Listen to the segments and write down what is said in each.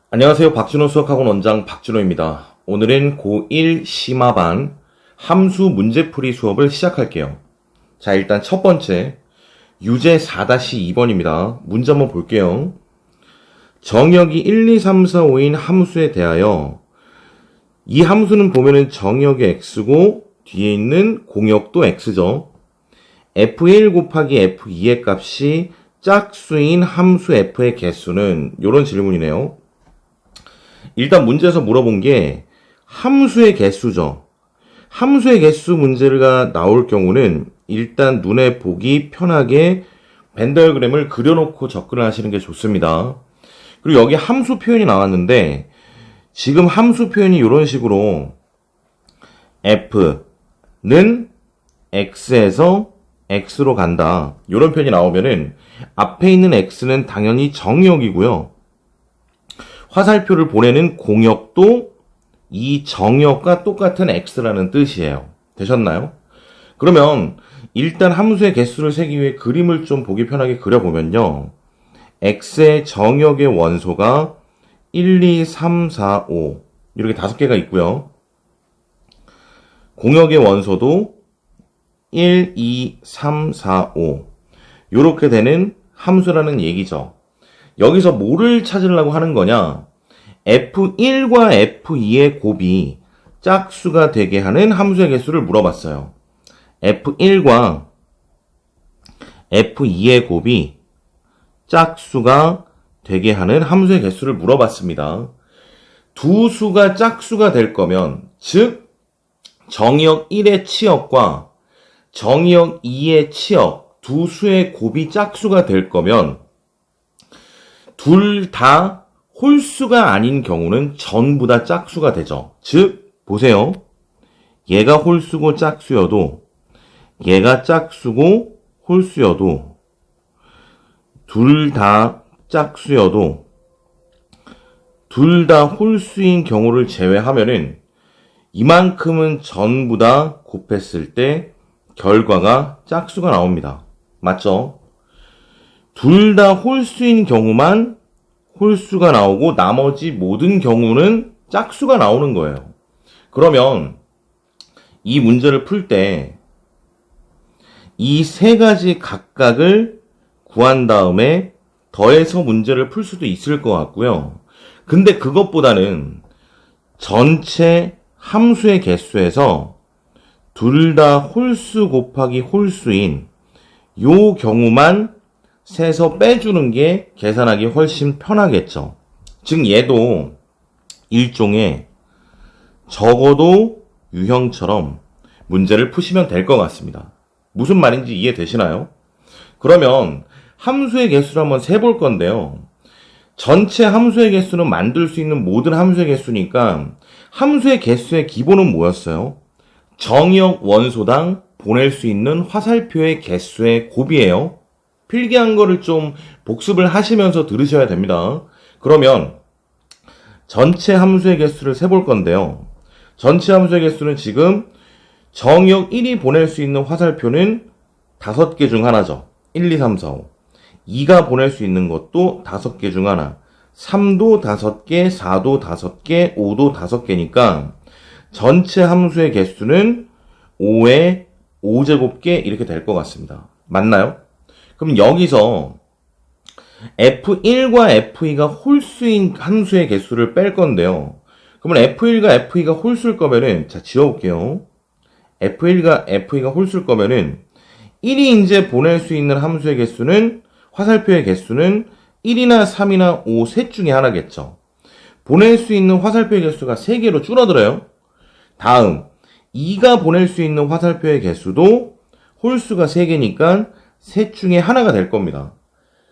안녕하세요. 박준호 수학학원 원장 박준호입니다. 오늘은 고1 심화반 함수 문제풀이 수업을 시작할게요. 자, 일단 첫 번째 유제 4-2번입니다. 문제 한번 볼게요. 정역이 1, 2, 3, 4, 5인 함수에 대하여 이 함수는 보면은 정역이 x고 뒤에 있는 공역도 x죠. f1 곱하기 f2의 값이 짝수인 함수 f의 개수는 이런 질문이네요. 일단 문제에서 물어본 게 함수의 개수죠. 함수의 개수 문제가 나올 경우는 일단 눈에 보기 편하게 벤더그램을 그려놓고 접근을 하시는 게 좋습니다. 그리고 여기 함수 표현이 나왔는데 지금 함수 표현이 이런 식으로 f는 x에서 x로 간다. 이런 표현이 나오면은 앞에 있는 x는 당연히 정역이고요. 화살표를 보내는 공역도 이 정역과 똑같은 x라는 뜻이에요. 되셨나요? 그러면 일단 함수의 개수를 세기 위해 그림을 좀 보기 편하게 그려보면요. x의 정역의 원소가 1, 2, 3, 4, 5 이렇게 5개가 있고요. 공역의 원소도 1, 2, 3, 4, 5 이렇게 되는 함수라는 얘기죠. 여기서 뭐를 찾으려고 하는 거냐? f1과 f2의 곱이 짝수가 되게 하는 함수의 개수를 물어봤어요. f1과 f2의 곱이 짝수가 되게 하는 함수의 개수를 물어봤습니다. 두 수가 짝수가 될 거면, 즉 정역 1의 치역과 정역 2의 치역 두 수의 곱이 짝수가 될 거면 둘 다 홀수가 아닌 경우는 전부 다 짝수가 되죠. 즉 보세요. 얘가 홀수고 짝수여도 얘가 짝수고 홀수여도 둘 다 짝수여도 둘 다 홀수인 경우를 제외하면은 이만큼은 전부 다 곱했을 때 결과가 짝수가 나옵니다. 맞죠? 둘 다 홀수인 경우만 홀수가 나오고 나머지 모든 경우는 짝수가 나오는 거예요. 그러면 이 문제를 풀 때 이 세 가지 각각을 구한 다음에 더해서 문제를 풀 수도 있을 것 같고요. 근데 그것보다는 전체 함수의 개수에서 둘 다 홀수 곱하기 홀수인 요 경우만 세서 빼주는 게 계산하기 훨씬 편하겠죠. 즉 얘도 일종의 적어도 유형처럼 문제를 푸시면 될 것 같습니다. 무슨 말인지 이해되시나요? 그러면 함수의 개수를 한번 세볼 건데요. 전체 함수의 개수는 만들 수 있는 모든 함수의 개수니까 함수의 개수의 기본은 뭐였어요? 정역 원소당 보낼 수 있는 화살표의 개수의 곱이에요. 필기한 거를 좀 복습을 하시면서 들으셔야 됩니다. 그러면 전체 함수의 개수를 세볼 건데요. 전체 함수의 개수는 지금 정역 1이 보낼 수 있는 화살표는 5개 중 하나죠. 1, 2, 3, 4, 5. 2가 보낼 수 있는 것도 5개 중 하나. 3도 5개, 4도 5개, 5도 5개니까 전체 함수의 개수는 5의 5제곱개 이렇게 될 것 같습니다. 맞나요? 그럼 여기서 f1과 f2가 홀수인 함수의 개수를 뺄 건데요. 그러면 f1과 f2가 홀수일 거면은, 자, 지워볼게요. f1과 f2가 홀수일 거면은, 1이 이제 보낼 수 있는 함수의 개수는, 화살표의 개수는 1이나 3이나 5 셋 중에 하나겠죠. 보낼 수 있는 화살표의 개수가 3개로 줄어들어요. 다음, 2가 보낼 수 있는 화살표의 개수도 홀수가 3개니까 셋 중에 하나가 될 겁니다.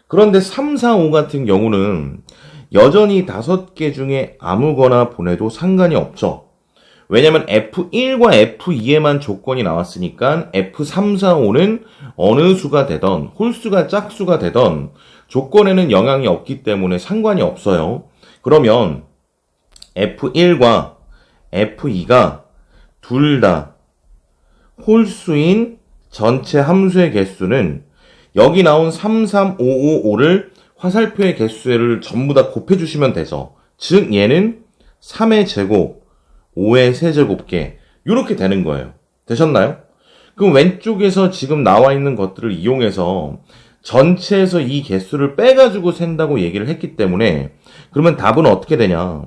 그런데 3, 4, 5 같은 경우는 여전히 5개 중에 아무거나 보내도 상관이 없죠. 왜냐면 F1과 F2에만 조건이 나왔으니까 F3, 4, 5는 어느 수가 되던 홀수가 짝수가 되던 조건에는 영향이 없기 때문에 상관이 없어요. 그러면 F1과 F2가 둘 다 홀수인 전체 함수의 개수는 여기 나온 3, 3, 5, 5, 5를 화살표의 개수를 전부 다 곱해주시면 되죠. 즉 얘는 3의 제곱, 5의 세제곱계 이렇게 되는 거예요. 되셨나요? 그럼 왼쪽에서 지금 나와 있는 것들을 이용해서 전체에서 이 개수를 빼가지고 센다고 얘기를 했기 때문에 그러면 답은 어떻게 되냐?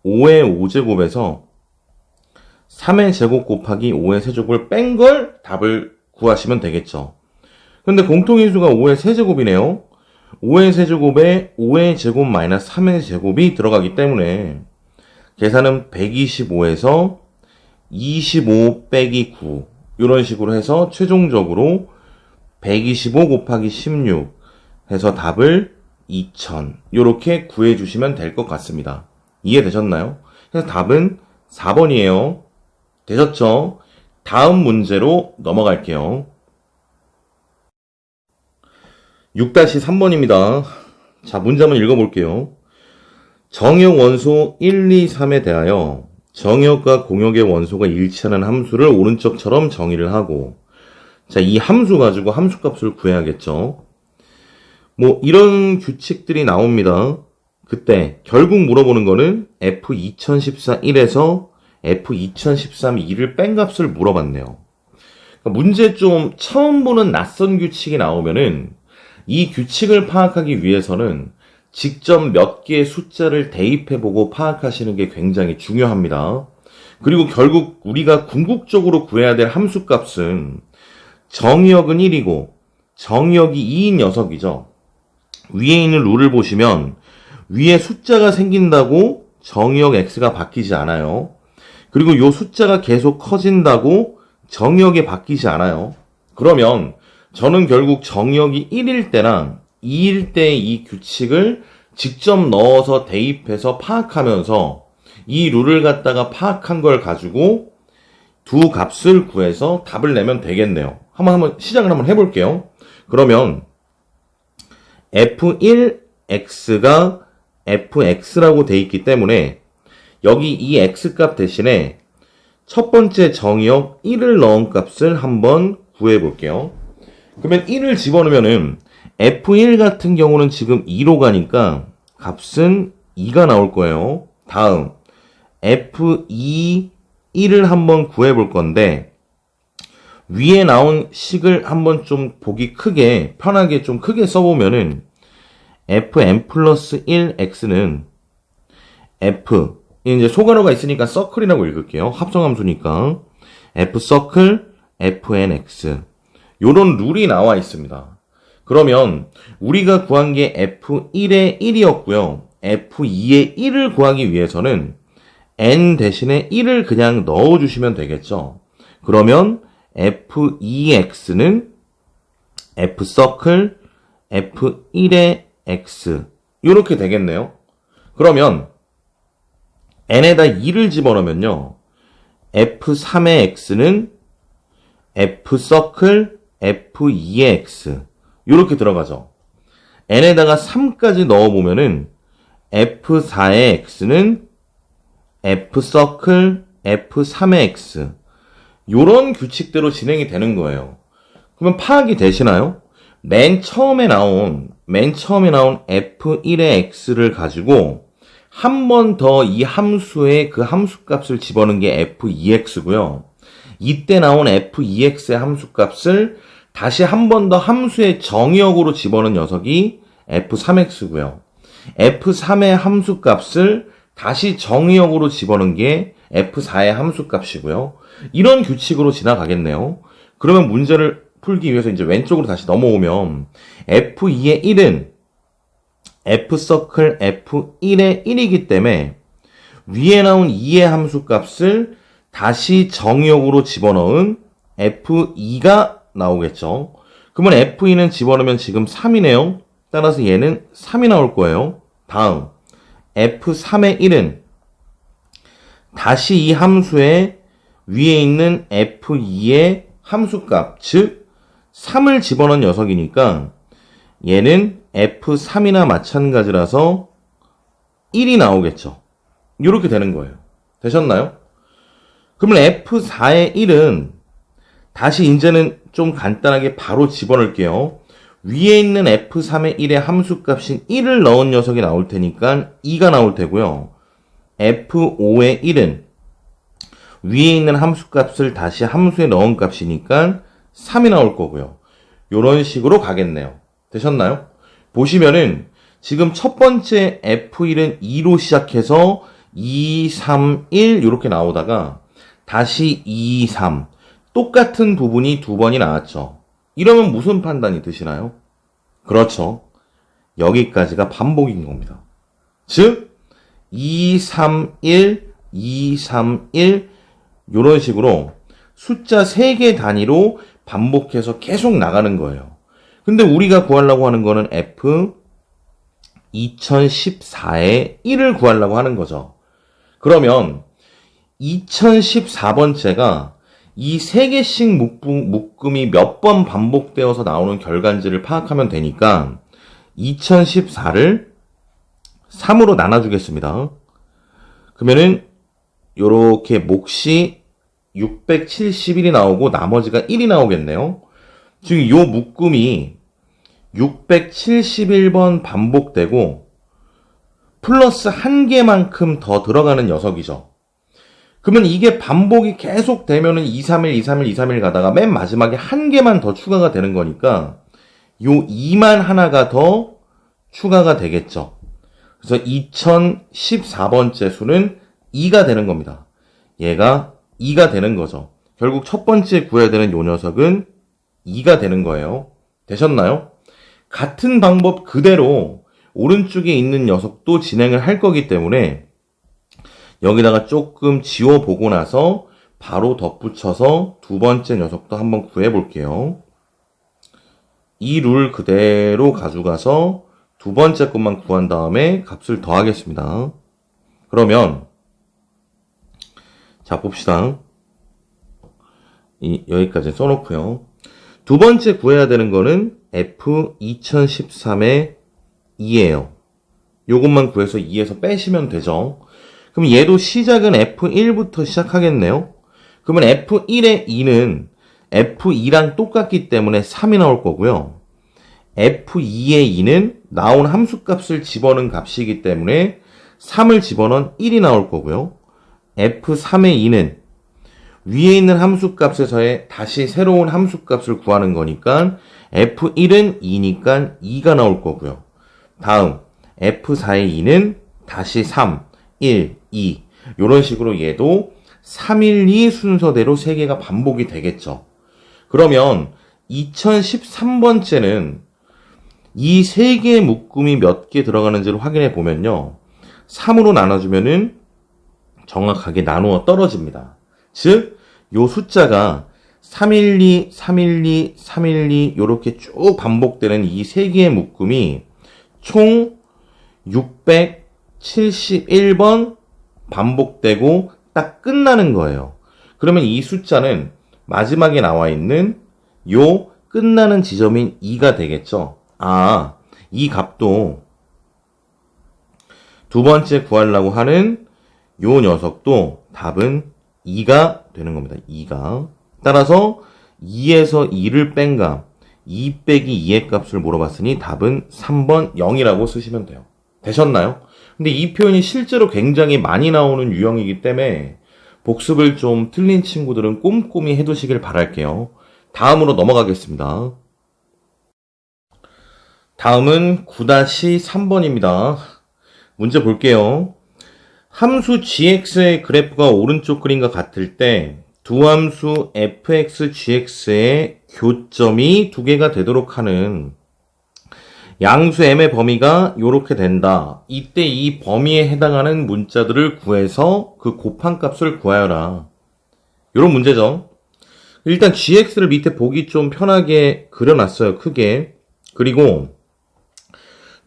5의 5제곱에서 3의 제곱 곱하기 5의 세제곱을 뺀 걸 답을 구하시면 되겠죠. 근데 공통인수가 5의 세제곱이네요. 5의 세제곱에 5의 제곱 마이너스 3의 제곱이 들어가기 때문에 계산은 125에서 25 빼기 9 이런 식으로 해서 최종적으로 125 곱하기 16 해서 답을 2000 이렇게 구해주시면 될 것 같습니다. 이해되셨나요? 그래서 답은 4번이에요. 되셨죠? 다음 문제로 넘어갈게요. 6-3번입니다. 자, 문제 한번 읽어볼게요. 정역 원소 1, 2, 3에 대하여 정역과 공역의 원소가 일치하는 함수를 오른쪽처럼 정의를 하고, 자, 이 함수 가지고 함수값을 구해야겠죠. 뭐 이런 규칙들이 나옵니다. 그때 결국 물어보는 거는 F2014 1에서 F2013 2를 뺀 값을 물어봤네요. 그러니까 문제 좀 처음 보는 낯선 규칙이 나오면은 이 규칙을 파악하기 위해서는 직접 몇 개의 숫자를 대입해보고 파악하시는 게 굉장히 중요합니다. 그리고 결국 우리가 궁극적으로 구해야 될 함수값은 정역은 1이고 정역이 2인 녀석이죠. 위에 있는 룰을 보시면 위에 숫자가 생긴다고 정역 x가 바뀌지 않아요. 그리고 이 숫자가 계속 커진다고 정역이 바뀌지 않아요. 그러면 저는 결국 정역이 1일 때랑 2일 때의 이 규칙을 직접 넣어서 대입해서 파악하면서 이 룰을 갖다가 파악한 걸 가지고 두 값을 구해서 답을 내면 되겠네요. 한번 시작을 한번 해볼게요. 그러면 f1x가 fx라고 돼 있기 때문에 여기 이 x값 대신에 첫 번째 정역 1을 넣은 값을 한번 구해 볼게요. 그러면 1을 집어넣으면은 f1 같은 경우는 지금 2로 가니까 값은 2가 나올 거예요. 다음 f2 1을 한번 구해 볼 건데 위에 나온 식을 한번 좀 보기 크게 편하게 좀 크게 써보면은 fn 플러스 1x는 f 이제 소괄호가 있으니까 서클이라고 읽을게요. 합성함수니까 f 서클 fnx 요런 룰이 나와 있습니다. 그러면 우리가 구한 게 f1의 1이었고요. f2의 1을 구하기 위해서는 n 대신에 1을 그냥 넣어주시면 되겠죠. 그러면 f2x는 f 서클 f1의 x 이렇게 되겠네요. 그러면 n에다 2를 집어넣으면요. f3의 x는 f 서클 f2의 x 이렇게 들어가죠. n에다가 3까지 넣어보면은 f4의 x는 f 서클 f3의 x 요런 규칙대로 진행이 되는 거예요. 그러면 파악이 되시나요? 맨 처음에 나온 f1의 x를 가지고 한 번 더 이 함수에 그 함수값을 집어넣은 게 f2x고요. 이때 나온 f2x의 함수값을 다시 한 번 더 함수의 정역으로 집어넣은 녀석이 f3x고요. f3의 함수값을 다시 정역으로 집어넣은 게 f4의 함수값이고요. 이런 규칙으로 지나가겠네요. 그러면 문제를 풀기 위해서 이제 왼쪽으로 다시 넘어오면 f2의 1은 f 서클 f1의 1이기 때문에 위에 나온 2의 함수값을 다시 정역으로 집어넣은 f2가 나오겠죠. 그러면 f2는 집어넣으면 지금 3이네요. 따라서 얘는 3이 나올 거예요. 다음 f3의 1은 다시 이 함수에 위에 있는 f2의 함수값, 즉 3을 집어넣은 녀석이니까 얘는 f3이나 마찬가지라서 1이 나오겠죠. 이렇게 되는 거예요. 되셨나요? 그러면 f4의 1은 다시 이제는 좀 간단하게 바로 집어넣을게요. 위에 있는 F3의 1의 함수값인 1을 넣은 녀석이 나올 테니까 2가 나올 테고요. F5의 1은 위에 있는 함수값을 다시 함수에 넣은 값이니까 3이 나올 거고요. 이런 식으로 가겠네요. 되셨나요? 보시면은 지금 첫 번째 F1은 2로 시작해서 2, 3, 1 이렇게 나오다가 다시 2, 3 똑같은 부분이 두 번이 나왔죠. 이러면 무슨 판단이 드시나요? 그렇죠. 여기까지가 반복인 겁니다. 즉 2, 3, 1, 2, 3, 1 이런 식으로 숫자 3개 단위로 반복해서 계속 나가는 거예요. 근데 우리가 구하려고 하는 거는 F 2014의 1을 구하려고 하는 거죠. 그러면 2014번째가 이 3개씩 묶음이 몇 번 반복되어서 나오는 결과인지를 파악하면 되니까 2014를 3으로 나눠주겠습니다. 그러면은 요렇게 몫이 671이 나오고 나머지가 1이 나오겠네요. 즉 요 묶음이 671번 반복되고 플러스 1개만큼 더 들어가는 녀석이죠. 그러면 이게 반복이 계속 되면은 231, 231, 231 가다가 맨 마지막에 1개만 더 추가가 되는 거니까 요 2만 하나가 더 추가가 되겠죠. 그래서 2014번째 수는 2가 되는 겁니다. 얘가 2가 되는 거죠. 결국 첫 번째 구해야 되는 요 녀석은 2가 되는 거예요. 되셨나요? 같은 방법 그대로 오른쪽에 있는 녀석도 진행을 할 거기 때문에 여기다가 조금 지워보고 나서 바로 덧붙여서 두 번째 녀석도 한번 구해볼게요. 이 룰 그대로 가져가서 두 번째 것만 구한 다음에 값을 더하겠습니다. 그러면 자 봅시다. 여기까지 써놓고요. 두 번째 구해야 되는 거는 F 2013의 2예요. 요것만 구해서 2에서 빼시면 되죠. 그럼 얘도 시작은 F1부터 시작하겠네요. 그러면 F1의 2는 F2랑 똑같기 때문에 3이 나올 거고요. F2의 2는 나온 함수값을 집어넣은 값이기 때문에 3을 집어넣은 1이 나올 거고요. F3의 2는 위에 있는 함수값에서의 다시 새로운 함수값을 구하는 거니까 F1은 2니까 2가 나올 거고요. 다음 F4의 2는 다시 3, 1, 2 이런 식으로 얘도 3, 1, 2 순서대로 3개가 반복이 되겠죠. 그러면 2013번째는 이 3개의 묶음이 몇 개 들어가는지를 확인해 보면요. 3으로 나눠주면은 정확하게 나누어 떨어집니다. 즉, 요 숫자가 312, 312, 312 요렇게 쭉 반복되는 이 3개의 묶음이 총 671번 반복되고 딱 끝나는 거예요. 그러면 이 숫자는 마지막에 나와 있는 요 끝나는 지점인 2가 되겠죠. 아, 이 값도 두 번째 구하려고 하는 요 녀석도 답은 2가 되는 겁니다. 2가. 따라서 2에서 2를 뺀 값, 2 빼기 2의 값을 물어봤으니 답은 3번 0이라고 쓰시면 돼요. 되셨나요? 근데 이 표현이 실제로 굉장히 많이 나오는 유형이기 때문에 복습을 좀 틀린 친구들은 꼼꼼히 해두시길 바랄게요. 다음으로 넘어가겠습니다. 다음은 9-3번입니다. 문제 볼게요. 함수 gx의 그래프가 오른쪽 그림과 같을 때 두 함수 fx, gx의 교점이 두 개가 되도록 하는 양수 m의 범위가 이렇게 된다. 이때 이 범위에 해당하는 문자들을 구해서 그 곱한 값을 구하여라. 이런 문제죠. 일단 gx를 밑에 보기 좀 편하게 그려놨어요. 크게. 그리고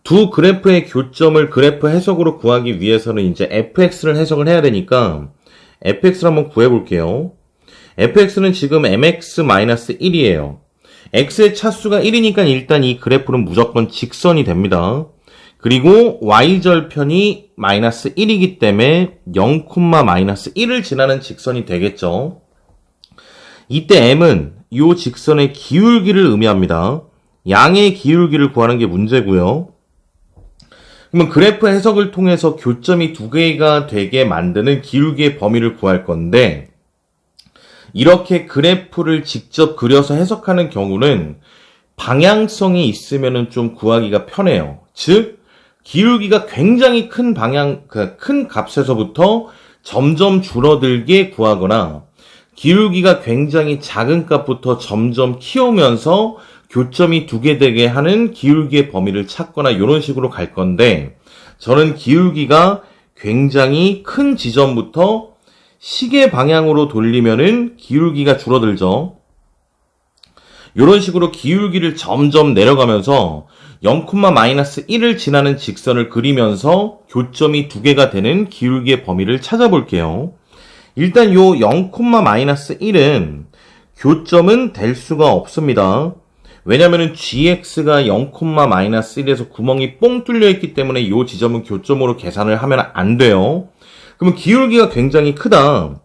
두 그래프의 교점을 그래프 해석으로 구하기 위해서는 이제 fx를 해석을 해야 되니까 fx를 한번 구해볼게요. fx는 지금 mx-1이에요. x의 차수가 1이니까 일단 이 그래프는 무조건 직선이 됩니다. 그리고 y절편이 마이너스 1이기 때문에 0,-1을 지나는 직선이 되겠죠. 이때 m은 이 직선의 기울기를 의미합니다. 양의 기울기를 구하는 게 문제고요. 그러면 그래프 해석을 통해서 교점이 두 개가 되게 만드는 기울기의 범위를 구할 건데, 이렇게 그래프를 직접 그려서 해석하는 경우는 방향성이 있으면은 좀 구하기가 편해요. 즉, 기울기가 굉장히 큰 큰 값에서부터 점점 줄어들게 구하거나, 기울기가 굉장히 작은 값부터 점점 키우면서 교점이 두 개 되게 하는 기울기의 범위를 찾거나 이런 식으로 갈 건데, 저는 기울기가 굉장히 큰 지점부터 시계 방향으로 돌리면은 기울기가 줄어들죠. 이런 식으로 기울기를 점점 내려가면서 0,-1을 지나는 직선을 그리면서 교점이 두 개가 되는 기울기의 범위를 찾아볼게요. 일단 요 0,-1은 교점은 될 수가 없습니다. 왜냐면은 gx가 0,-1에서 구멍이 뽕 뚫려 있기 때문에 이 지점은 교점으로 계산을 하면 안 돼요. 그러면 기울기가 굉장히 크다.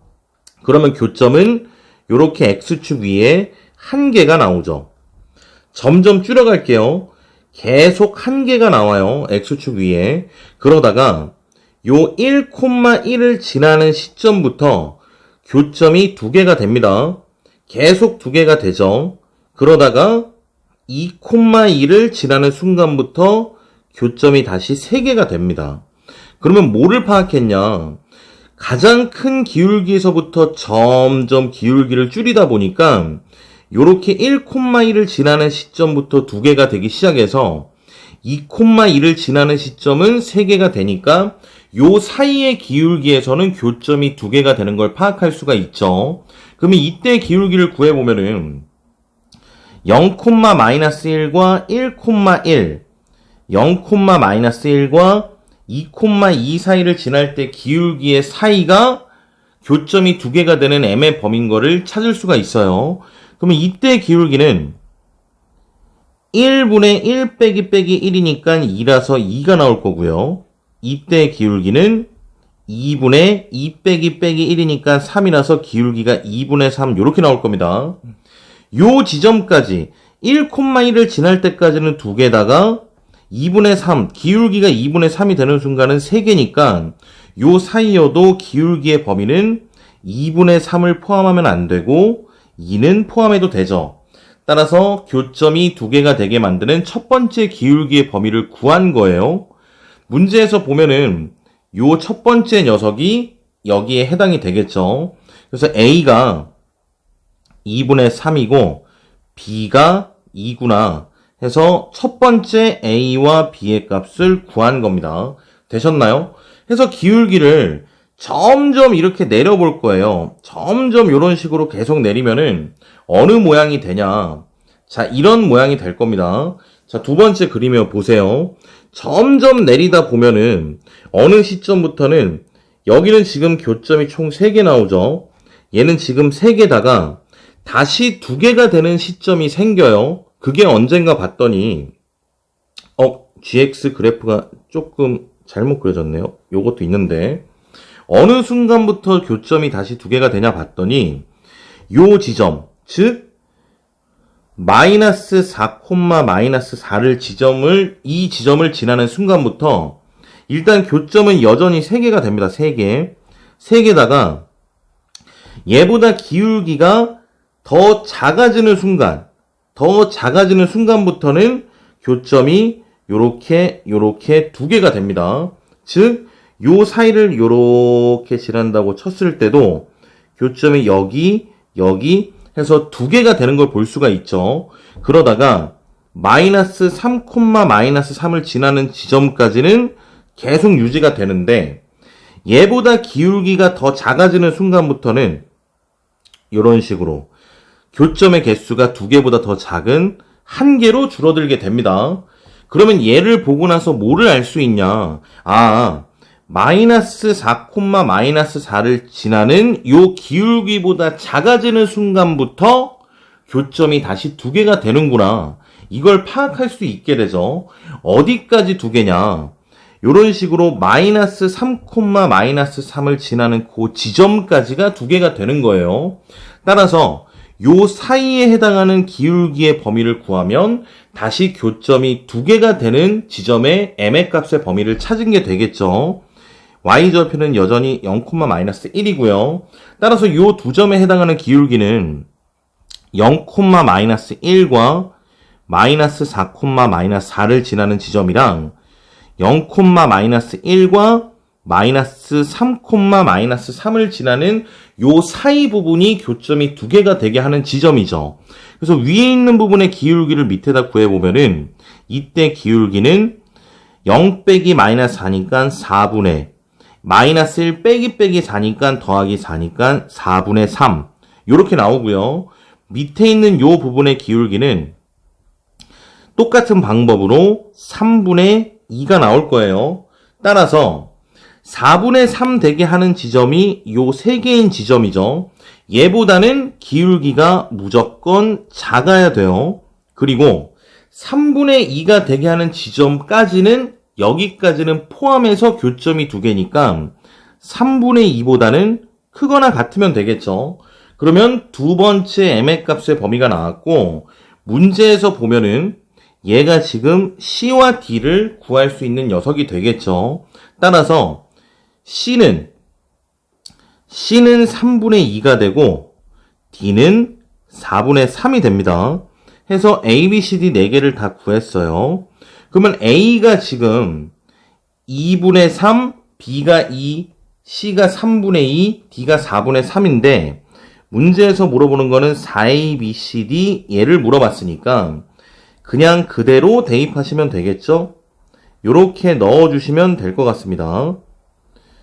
그러면 교점은 이렇게 x축 위에 한 개가 나오죠. 점점 줄여갈게요. 계속 한 개가 나와요. x축 위에. 그러다가 요 1,1을 지나는 시점부터 교점이 두 개가 됩니다. 계속 두 개가 되죠. 그러다가 2,2를 지나는 순간부터 교점이 다시 3개가 됩니다. 그러면 뭐를 파악했냐? 가장 큰 기울기에서부터 점점 기울기를 줄이다 보니까 요렇게 1,1을 지나는 시점부터 2개가 되기 시작해서 2,1을 지나는 시점은 3개가 되니까 요 사이의 기울기에서는 교점이 2개가 되는 걸 파악할 수가 있죠. 그러면 이때 기울기를 구해보면은 0,-1과 1,1, 0,-1과 2,2 사이를 지날 때 기울기의 사이가 교점이 2개가 되는 m의 범위인 거를 찾을 수가 있어요. 그러면 이때 기울기는 1분의 1 빼기 1이니까 2라서 2가 나올 거고요. 이때 기울기는 2분의 2 빼기 1이니까 3이라서 기울기가 2분의 3 이렇게 나올 겁니다. 요 지점까지 1,1을 지날 때까지는 2개다가 2분의 3, 기울기가 2분의 3이 되는 순간은 3개니까 요 사이여도 기울기의 범위는 2분의 3을 포함하면 안 되고 2는 포함해도 되죠. 따라서 교점이 2개가 되게 만드는 첫 번째 기울기의 범위를 구한 거예요. 문제에서 보면은 요 첫 번째 녀석이 여기에 해당이 되겠죠. 그래서 A가 2분의 3이고 B가 2구나 해서 첫 번째 A와 B의 값을 구한 겁니다. 되셨나요? 해서 기울기를 점점 이렇게 내려볼 거예요. 점점 이런 식으로 계속 내리면은 어느 모양이 되냐. 자, 이런 모양이 될 겁니다. 자, 두 번째 그림을 보세요. 점점 내리다 보면은 어느 시점부터는 여기는 지금 교점이 총 3개 나오죠. 얘는 지금 3개다가 다시 2개가 되는 시점이 생겨요. 그게 언젠가 봤더니 GX 그래프가 조금 잘못 그려졌네요. 요것도 있는데 어느 순간부터 교점이 다시 2개가 되냐 봤더니 요 지점, 즉 마이너스 4, 마이너스 4를 이 지점을 지나는 순간부터 일단 교점은 여전히 3개가 됩니다. 3개. 3개다가 얘보다 기울기가 더 작아지는 순간부터는 교점이 요렇게 2개가 됩니다. 즉, 요 사이를 요렇게 지난다고 쳤을 때도 교점이 여기 해서 2개가 되는 걸 볼 수가 있죠. 그러다가 마이너스 3, 마이너스 3을 지나는 지점까지는 계속 유지가 되는데 얘보다 기울기가 더 작아지는 순간부터는 이런 식으로 교점의 개수가 2개보다 더 작은 1개로 줄어들게 됩니다. 그러면 얘를 보고 나서 뭐를 알 수 있냐? 마이너스 4, 마이너스 4를 지나는 요 기울기보다 작아지는 순간부터 교점이 다시 2개가 되는구나. 이걸 파악할 수 있게 되죠. 어디까지 2개냐? 요런 식으로 마이너스 3, 마이너스 3을 지나는 그 지점까지가 2개가 되는 거예요. 따라서 요 사이에 해당하는 기울기의 범위를 구하면 다시 교점이 2개가 되는 지점의 m의 값의 범위를 찾은 게 되겠죠. y절표는 여전히 0,-1이고요. 따라서 요 두 점에 해당하는 기울기는 0,-1과 -4,-4를 지나는 지점이랑 0,-1과 -3,-3을 지나는 요 사이 부분이 교점이 2개가 되게 하는 지점이죠. 그래서 위에 있는 부분의 기울기를 밑에다 구해보면은 이때 기울기는 0 빼기 -4니까 4분의 -1 빼기 4니까 더하기 4니까 4분의 3 요렇게 나오고요. 밑에 있는 요 부분의 기울기는 똑같은 방법으로 3분의 2가 나올 거예요. 따라서 4분의 3 되게 하는 지점이 요 3개인 지점이죠. 얘보다는 기울기가 무조건 작아야 돼요. 그리고 3분의 2가 되게 하는 지점까지는 여기까지는 포함해서 교점이 2개니까 3분의 2보다는 크거나 같으면 되겠죠. 그러면 두 번째 m의 값의 범위가 나왔고 문제에서 보면은 얘가 지금 C와 D를 구할 수 있는 녀석이 되겠죠. 따라서 C는 3분의 2가 되고 D는 4분의 3이 됩니다. 해서 A, B, C, D 4개를 다 구했어요. 그러면 A가 지금 2분의 3, B가 2, C가 3분의 2, D가 4분의 3인데 문제에서 물어보는 거는 4A, B, C, D 얘를 물어봤으니까 그냥 그대로 대입하시면 되겠죠? 요렇게 넣어주시면 될 것 같습니다.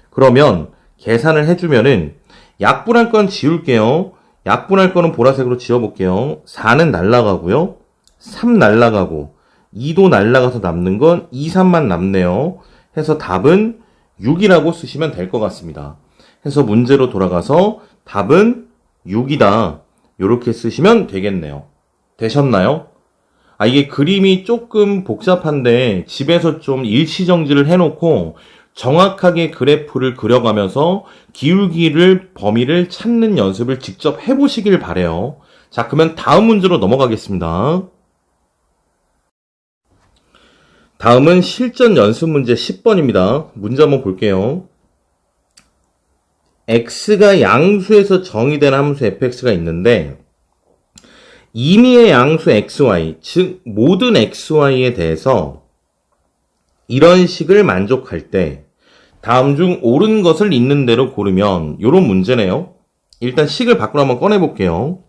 그러면 계산을 해주면은 약분할 건 지울게요. 약분할 거는 보라색으로 지워볼게요. 4는 날라가고요. 3 날라가고 2도 날라가서 남는 건 2, 3만 남네요. 해서 답은 6이라고 쓰시면 될 것 같습니다. 해서 문제로 돌아가서 답은 6이다. 요렇게 쓰시면 되겠네요. 되셨나요? 이게 그림이 조금 복잡한데 집에서 좀 일치정지를 해놓고 정확하게 그래프를 그려가면서 기울기를 범위를 찾는 연습을 직접 해보시길 바래요. 자, 그러면 다음 문제로 넘어가겠습니다. 다음은 실전 연습 문제 10번입니다. 문제 한번 볼게요. x가 양수에서 정의된 함수 fx가 있는데 임의의 양수 xy, 즉 모든 xy에 대해서 이런 식을 만족할 때 다음 중 옳은 것을 있는 대로 고르면 이런 문제네요. 일단 식을 밖으로 한번 꺼내볼게요.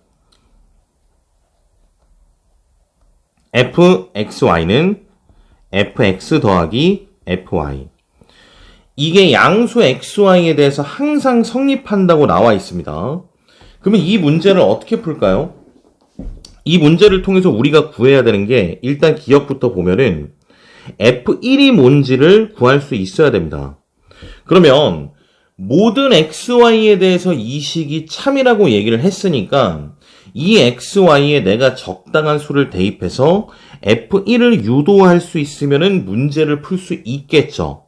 fxy는 fx 더하기 fy. 이게 양수 xy에 대해서 항상 성립한다고 나와 있습니다. 그러면 이 문제를 어떻게 풀까요? 이 문제를 통해서 우리가 구해야 되는 게 일단 기억부터 보면은 f1이 뭔지를 구할 수 있어야 됩니다. 그러면 모든 xy에 대해서 이 식이 참이라고 얘기를 했으니까 이 xy에 내가 적당한 수를 대입해서 f1을 유도할 수 있으면은 문제를 풀 수 있겠죠.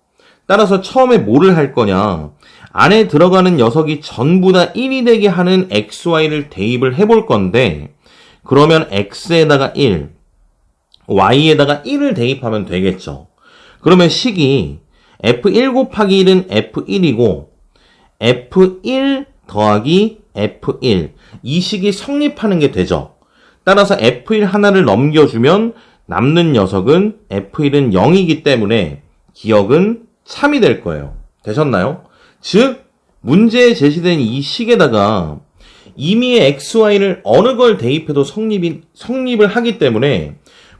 따라서 처음에 뭐를 할 거냐? 안에 들어가는 녀석이 전부 다 1이 되게 하는 xy를 대입을 해볼 건데 그러면 x에다가 1, y에다가 1을 대입하면 되겠죠. 그러면 식이 f1 곱하기 1은 f1이고 f1 더하기 f1 이 식이 성립하는 게 되죠. 따라서 f1 하나를 넘겨주면 남는 녀석은 f1은 0이기 때문에 기억은 참이 될 거예요. 되셨나요? 즉 문제에 제시된 이 식에다가 임의의 xy를 어느 걸 대입해도 성립을 하기 때문에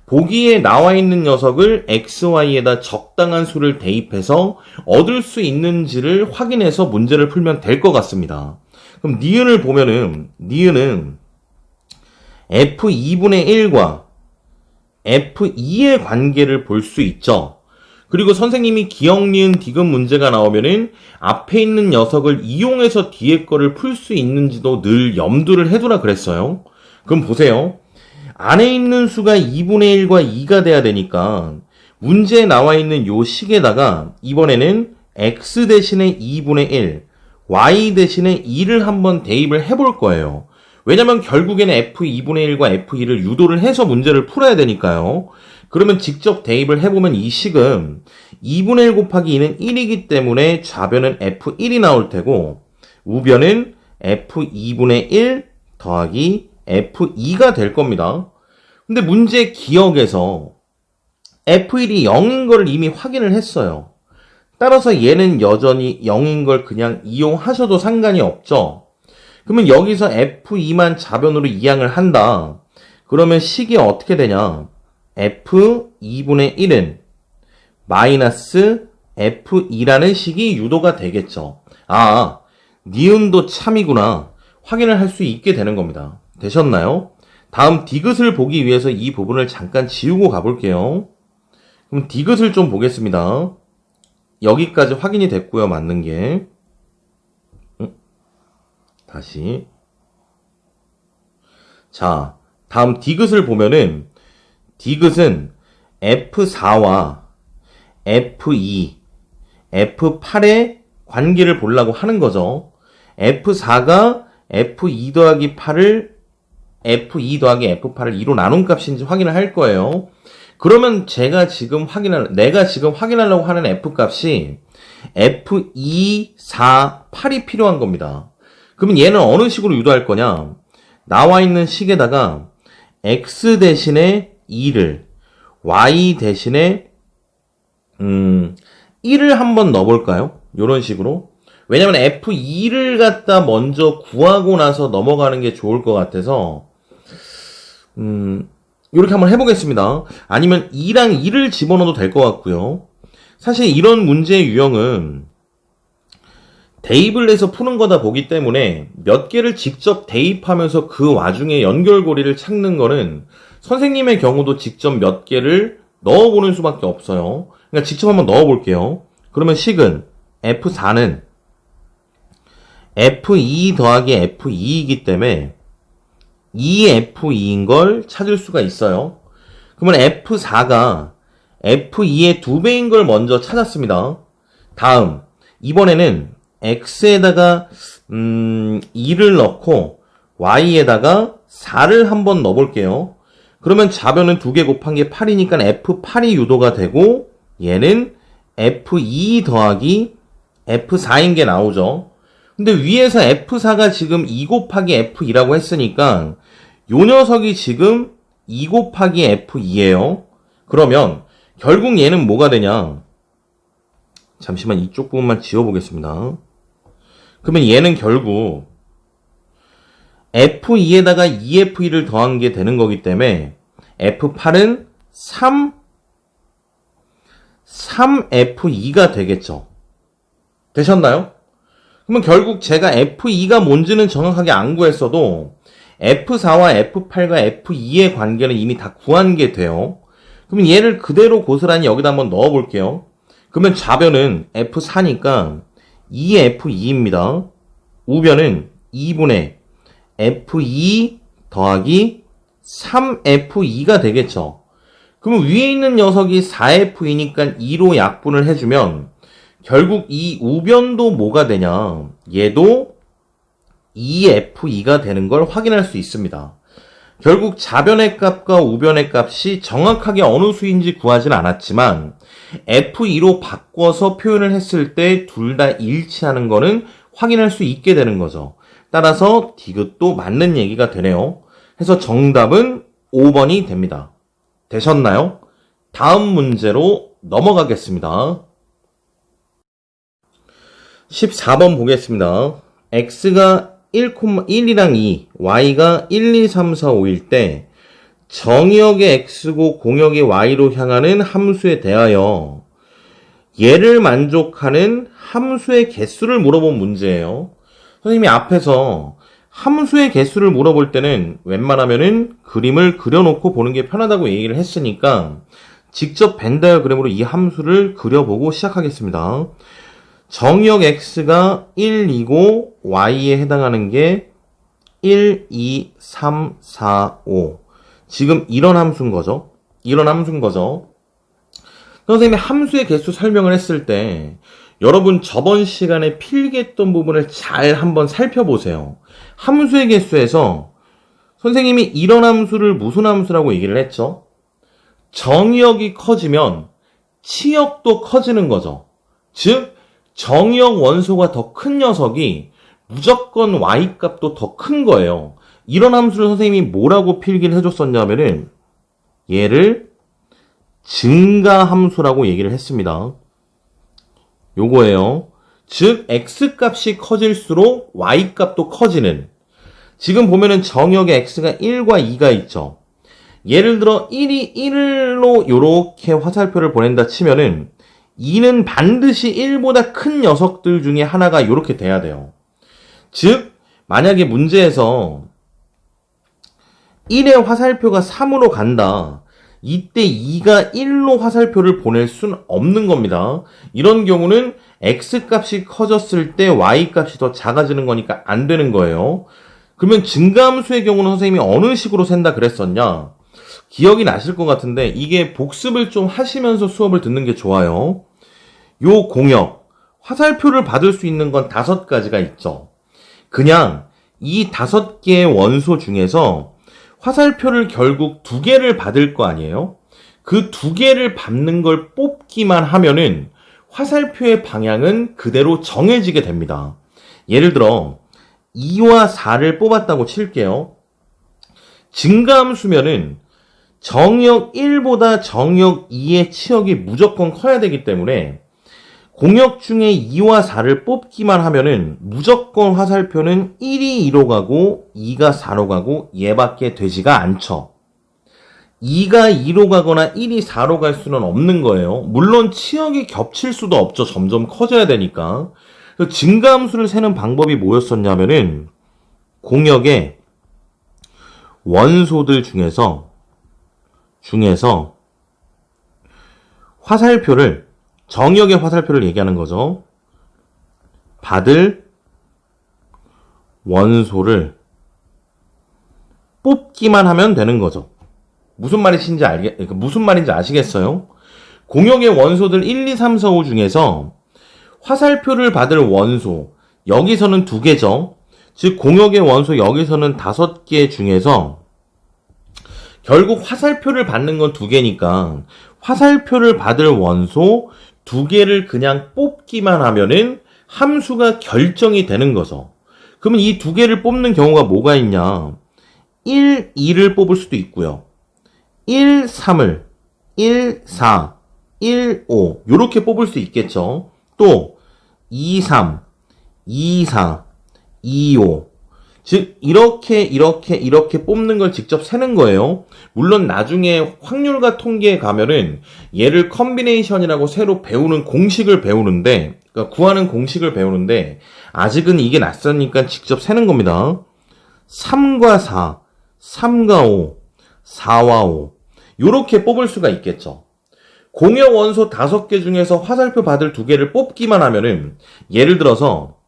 보기에 나와 있는 녀석을 xy에다 적당한 수를 대입해서 얻을 수 있는지를 확인해서 문제를 풀면 될 것 같습니다. 그럼 니은을 보면은 니은은 f2분의 1과 f2의 관계를 볼 수 있죠. 그리고 선생님이 기억, 니은, 디귿 문제가 나오면은 앞에 있는 녀석을 이용해서 뒤에 거를 풀 수 있는지도 늘 염두를 해두라 그랬어요. 그럼 보세요. 안에 있는 수가 2분의 1과 2가 돼야 되니까 문제에 나와 있는 요 식에다가 이번에는 x 대신에 2분의 1, y 대신에 2를 한번 대입을 해볼 거예요. 왜냐면 결국에는 F2분의 1과 F2를 유도를 해서 문제를 풀어야 되니까요. 그러면 직접 대입을 해보면 이 식은 2분의 1 곱하기 2는 1이기 때문에 좌변은 F1이 나올 테고 우변은 F2분의 1 더하기 F2가 될 겁니다. 근데 문제 기억에서 F1이 0인 걸 이미 확인을 했어요. 따라서 얘는 여전히 0인 걸 그냥 이용하셔도 상관이 없죠. 그러면 여기서 F2만 좌변으로 이항을 한다. 그러면 식이 어떻게 되냐? F2분의 1은 마이너스 F2라는 식이 유도가 되겠죠. 아, 니은도 참이구나. 확인을 할 수 있게 되는 겁니다. 되셨나요? 다음 디귿을 보기 위해서 이 부분을 잠깐 지우고 가볼게요. 그럼 디귿을 좀 보겠습니다. 여기까지 확인이 됐고요. 맞는 게. 다시. 자, 다음 디귿을 보면은 디귿은 F4와 F2, F8의 관계를 보려고 하는 거죠. F4가 F2 더하기 8을 F2 더하기 F8을 2로 나눈 값인지 확인을 할 거예요. 그러면 내가 지금 확인하려고 하는 F 값이 F2, 4, 8이 필요한 겁니다. 그러면 얘는 어느 식으로 유도할 거냐? 나와 있는 식에다가 X 대신에 2를, Y 대신에 1을 한번 넣어볼까요? 이런 식으로. 왜냐면 F2를 갖다 먼저 구하고 나서 넘어가는 게 좋을 것 같아서 이렇게 한번 해보겠습니다. 아니면 2랑 2를 집어넣어도 될 것 같고요. 사실 이런 문제의 유형은 대입을 해서 푸는 거다 보기 때문에 몇 개를 직접 대입하면서 그 와중에 연결고리를 찾는 거는 선생님의 경우도 직접 몇 개를 넣어보는 수밖에 없어요. 그러니까 직접 한번 넣어볼게요. 그러면 식은 F4는 F2 더하기 F2이기 때문에 2F2인 걸 찾을 수가 있어요. 그러면 F4가 F2의 2배인 걸 먼저 찾았습니다. 다음, 이번에는 X에다가 2를 넣고 Y에다가 4를 한번 넣어볼게요. 그러면 좌변은 2개 곱한 게 8이니까 F8이 유도가 되고 얘는 F2 더하기 F4인 게 나오죠. 근데 위에서 F4가 지금 2 곱하기 F2라고 했으니까 요 녀석이 지금 2 곱하기 F2예요. 그러면 결국 얘는 뭐가 되냐? 잠시만 이쪽 부분만 지워보겠습니다. 그러면 얘는 결국 F2에다가 2F2를 더한 게 되는 거기 때문에 F8은 3F2가 되겠죠. 되셨나요? 그러면 결국 제가 F2가 뭔지는 정확하게 안 구했어도 F4와 F8과 F2의 관계는 이미 다 구한 게 돼요. 그러면 얘를 그대로 고스란히 여기다 한번 넣어볼게요. 그러면 좌변은 F4니까 2F2입니다. 우변은 2분의 F2 더하기 3F2가 되겠죠. 그러면 위에 있는 녀석이 4F이니까 2로 약분을 해주면 결국 이 우변도 뭐가 되냐? 얘도 2F2가 되는 걸 확인할 수 있습니다. 결국 좌변의 값과 우변의 값이 정확하게 어느 수인지 구하진 않았지만 F2로 바꿔서 표현을 했을 때 둘 다 일치하는 거는 확인할 수 있게 되는 거죠. 따라서 디귿도 맞는 얘기가 되네요. 그래서 정답은 5번이 됩니다. 되셨나요? 다음 문제로 넘어가겠습니다. 14번 보겠습니다. x가 1,1이랑 2, y가 1, 2, 3, 4, 5일 때 정의역의 x고 공역의 y로 향하는 함수에 대하여 얘를 만족하는 함수의 개수를 물어본 문제예요. 선생님이 앞에서 함수의 개수를 물어볼 때는 웬만하면은 그림을 그려놓고 보는 게 편하다고 얘기를 했으니까 직접 벤 다이어그램으로 이 함수를 그려보고 시작하겠습니다. 정의역 x가 1, 2고 y에 해당하는 게 1, 2, 3, 4, 5. 지금 이런 함수인 거죠. 선생님이 함수의 개수 설명을 했을 때 여러분 저번 시간에 필기했던 부분을 잘 한번 살펴보세요. 함수의 개수에서 선생님이 이런 함수를 무슨 함수라고 얘기를 했죠? 정의역이 커지면 치역도 커지는 거죠. 즉 정의역 원소가 더 큰 녀석이 무조건 y값도 더 큰 거예요. 이런 함수를 선생님이 뭐라고 필기를 해줬었냐면은 얘를 증가함수라고 얘기를 했습니다. 요거예요. 즉 x값이 커질수록 y값도 커지는, 지금 보면은 정의역에 x가 1과 2가 있죠. 예를 들어 1이 1로 요렇게 화살표를 보낸다 치면은 2는 반드시 1보다 큰 녀석들 중에 하나가 요렇게 돼야 돼요. 즉 만약에 문제에서 1의 화살표가 3으로 간다. 이때 2가 1로 화살표를 보낼 순 없는 겁니다. 이런 경우는 x값이 커졌을 때 y값이 더 작아지는 거니까 안 되는 거예요. 그러면 증가함수의 경우는 선생님이 어느 식으로 센다 그랬었냐? 기억이 나실 것 같은데 이게 복습을 좀 하시면서 수업을 듣는 게 좋아요. 요 공역, 화살표를 받을 수 있는 건 5가지가 있죠. 그냥 이 5개의 원소 중에서 화살표를 결국 2개를 받을 거 아니에요? 그 2개를 받는 걸 뽑기만 하면은 화살표의 방향은 그대로 정해지게 됩니다. 예를 들어 2와 4를 뽑았다고 칠게요. 증가함수면은 정의역 1보다 정의역 2의 치역이 무조건 커야 되기 때문에 공역 중에 2와 4를 뽑기만 하면은 무조건 화살표는 1이 2로 가고 2가 4로 가고 얘밖에 되지가 않죠. 2가 2로 가거나 1이 4로 갈 수는 없는 거예요. 물론 치역이 겹칠 수도 없죠. 점점 커져야 되니까. 그래서 증가함수를 세는 방법이 뭐였었냐면은 공역의 원소들 중에서 화살표를, 정의역의 화살표를 얘기하는 거죠. 받을 원소를 뽑기만 하면 되는 거죠. 무슨 말인지 아시겠어요? 공역의 원소들 1, 2, 3, 4, 5 중에서 화살표를 받을 원소, 여기서는 2개죠. 즉 공역의 원소 여기서는 5개 중에서 결국 화살표를 받는 건 2개니까 화살표를 받을 원소 2개를 그냥 뽑기만 하면은 함수가 결정이 되는 거죠. 그러면 이 2개를 뽑는 경우가 뭐가 있냐? 1, 2를 뽑을 수도 있고요. 1, 3을, 1, 4, 1, 5 요렇게 뽑을 수 있겠죠. 또 2, 3, 2, 4, 2, 5 즉 이렇게 뽑는 걸 직접 세는 거예요. 물론 나중에 확률과 통계에 가면은 얘를 컨비네이션이라고 새로 배우는 공식을 배우는데, 그러니까 구하는 공식을 배우는데 아직은 이게 낯서니까 직접 세는 겁니다. 3과 4, 3과 5, 4와 5 요렇게 뽑을 수가 있겠죠. 공역 원소 5개 중에서 화살표 받을 2개를 뽑기만 하면은 예를 들어서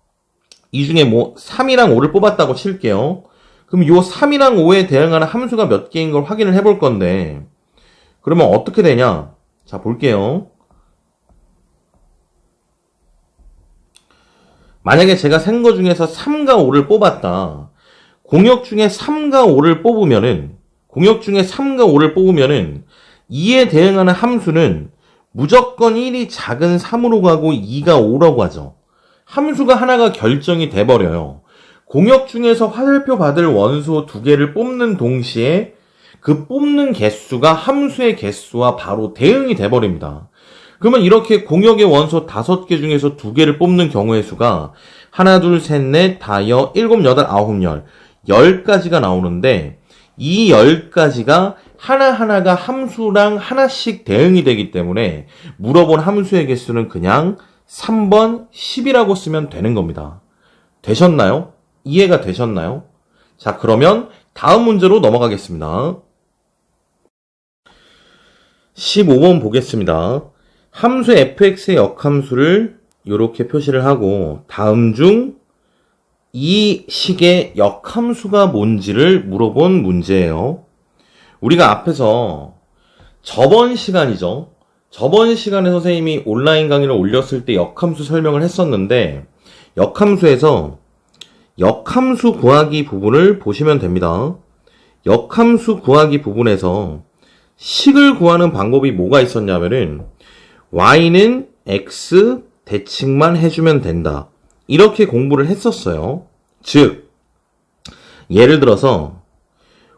이 중에 뭐 3이랑 5를 뽑았다고 칠게요. 그럼 요 3이랑 5에 대응하는 함수가 몇 개인 걸 확인을 해볼 건데 그러면 어떻게 되냐? 자 볼게요. 만약에 제가 센 거 중에서 3과 5를 뽑았다. 공역 중에 3과 5를 뽑으면은 2에 대응하는 함수는 무조건 1이 작은 3으로 가고 2가 5라고 하죠. 함수가 하나가 결정이 돼버려요. 공역 중에서 화살표 받을 원소 2개를 뽑는 동시에 그 뽑는 개수가 함수의 개수와 바로 대응이 돼버립니다. 그러면 이렇게 공역의 원소 5개 중에서 2개를 뽑는 경우의 수가 하나, 둘, 셋, 넷, 다여, 7, 8, 9, 10가지가 나오는데 이 10가지가 하나하나가 함수랑 하나씩 대응이 되기 때문에 물어본 함수의 개수는 그냥 3번 10이라고 쓰면 되는 겁니다. 되셨나요? 이해가 되셨나요? 자, 그러면 다음 문제로 넘어가겠습니다. 15번 보겠습니다. 함수 fx의 역함수를 이렇게 표시를 하고 다음 중 이 식의 역함수가 뭔지를 물어본 문제예요. 우리가 앞에서 저번 시간에 선생님이 온라인 강의를 올렸을 때 역함수 설명을 했었는데 역함수에서 역함수 구하기 부분을 보시면 됩니다. 역함수 구하기 부분에서 식을 구하는 방법이 뭐가 있었냐면은 y는 x 대칭만 해주면 된다. 이렇게 공부를 했었어요. 즉 예를 들어서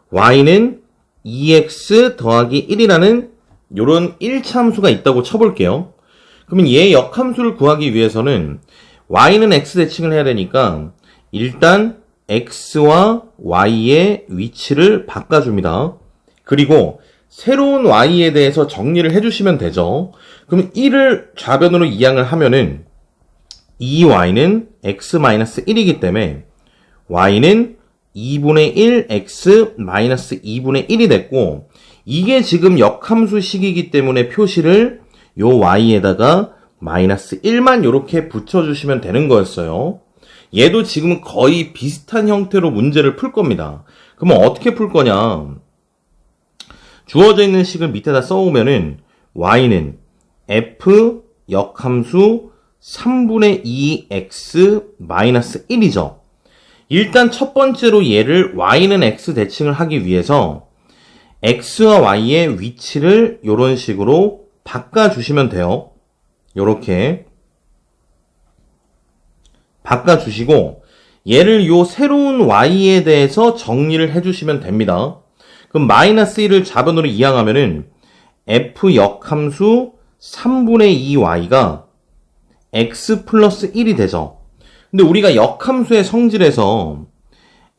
y는 2x 더하기 1이라는 이런 1차함수가 있다고 쳐볼게요. 그러면 얘 역함수를 구하기 위해서는 y는 x 대칭을 해야 되니까 일단 x와 y의 위치를 바꿔줍니다. 그리고 새로운 y에 대해서 정리를 해주시면 되죠. 그럼 1을 좌변으로 이항을 하면은 이 y는 x-1이기 때문에 y는 2분의 1 x-2분의 1이 됐고, 이게 지금 역함수식이기 때문에 표시를 요 y에다가 마이너스 1만 이렇게 붙여주시면 되는 거였어요. 얘도 지금 거의 비슷한 형태로 문제를 풀 겁니다. 그러면 어떻게 풀 거냐? 주어져 있는 식을 밑에다 써오면은 y는 f 역함수 3분의 2x 마이너스 1이죠. 일단 첫 번째로 얘를 y는 x 대칭을 하기 위해서 x와 y의 위치를 이런 식으로 바꿔주시면 돼요. 요렇게 바꿔주시고 얘를 요 새로운 y에 대해서 정리를 해주시면 됩니다. 그럼 마이너스 1을 좌변으로 이항하면은 f 역함수 3분의 2y가 x 플러스 1이 되죠. 근데 우리가 역함수의 성질에서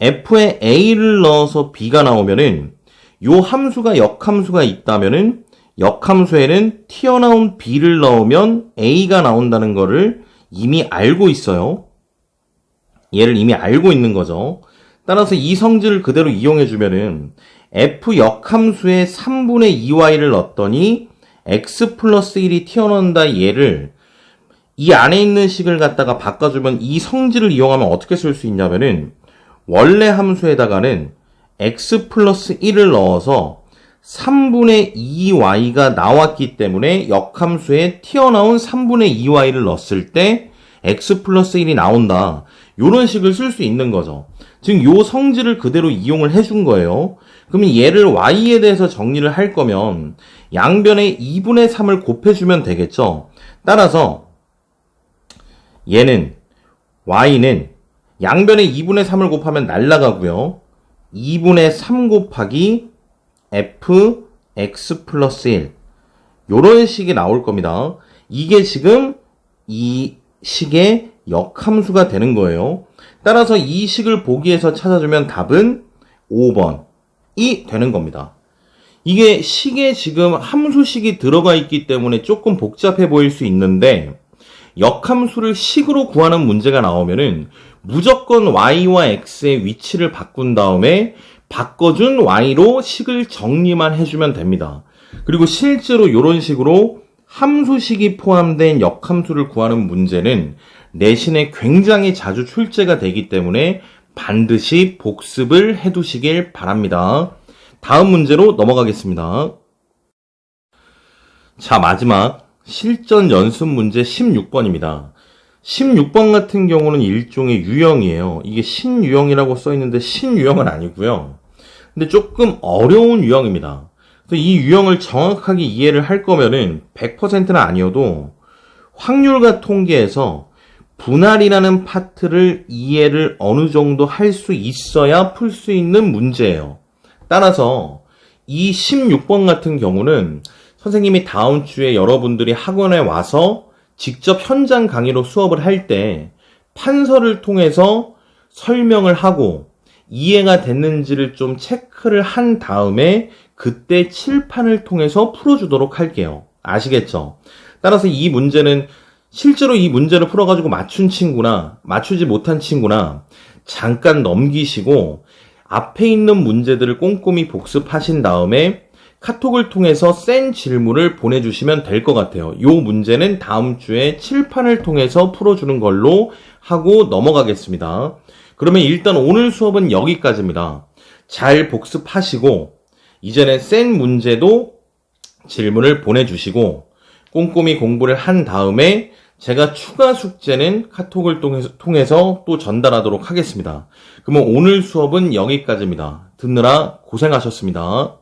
f에 a를 넣어서 b가 나오면은 요 함수가 역함수가 있다면은 역함수에는 튀어나온 b를 넣으면 a가 나온다는 거를 이미 알고 있어요. 얘를 이미 알고 있는 거죠. 따라서 이 성질을 그대로 이용해주면은 f 역함수에 3분의 2y를 넣었더니 x 플러스 1이 튀어나온다 얘를 이 안에 있는 식을 갖다가 바꿔주면 이 성질을 이용하면 어떻게 쓸 수 있냐면은 원래 함수에다가는 x 플러스 1을 넣어서 3분의 2y가 나왔기 때문에 역함수에 튀어나온 3분의 2y를 넣었을 때 x 플러스 1이 나온다. 요런 식을 쓸 수 있는 거죠. 지금 요 성질을 그대로 이용을 해준 거예요. 그러면 얘를 y에 대해서 정리를 할 거면 양변에 2분의 3을 곱해주면 되겠죠. 따라서 얘는 y는 양변에 2분의 3을 곱하면 날라가고요. 2분의 3 곱하기 f x 플러스 1 요런 식이 나올 겁니다. 이게 지금 이 식의 역함수가 되는 거예요. 따라서 이 식을 보기에서 찾아주면 답은 5번이 되는 겁니다. 이게 식에 지금 함수식이 들어가 있기 때문에 조금 복잡해 보일 수 있는데 역함수를 식으로 구하는 문제가 나오면은 무조건 y와 x의 위치를 바꾼 다음에 바꿔준 y로 식을 정리만 해주면 됩니다. 그리고 실제로 이런 식으로 함수식이 포함된 역함수를 구하는 문제는 내신에 굉장히 자주 출제가 되기 때문에 반드시 복습을 해두시길 바랍니다. 다음 문제로 넘어가겠습니다. 자, 마지막 실전 연습 문제 16번입니다. 16번 같은 경우는 일종의 유형이에요. 이게 신유형이라고 써있는데 신유형은 아니고요. 근데 조금 어려운 유형입니다. 그래서 이 유형을 정확하게 이해를 할 거면은 100%는 아니어도 확률과 통계에서 분할이라는 파트를 이해를 어느 정도 할 수 있어야 풀 수 있는 문제예요. 따라서 이 16번 같은 경우는 선생님이 다음 주에 여러분들이 학원에 와서 직접 현장 강의로 수업을 할 때 판서를 통해서 설명을 하고 이해가 됐는지를 좀 체크를 한 다음에 그때 칠판을 통해서 풀어주도록 할게요. 아시겠죠? 따라서 이 문제는 실제로 이 문제를 풀어가지고 맞춘 친구나 맞추지 못한 친구나 잠깐 넘기시고 앞에 있는 문제들을 꼼꼼히 복습하신 다음에 카톡을 통해서 센 질문을 보내주시면 될 것 같아요. 이 문제는 다음 주에 칠판을 통해서 풀어주는 걸로 하고 넘어가겠습니다. 그러면 일단 오늘 수업은 여기까지입니다. 잘 복습하시고 이제는 센 문제도 질문을 보내주시고 꼼꼼히 공부를 한 다음에 제가 추가 숙제는 카톡을 통해서 또 전달하도록 하겠습니다. 그러면 오늘 수업은 여기까지입니다. 듣느라 고생하셨습니다.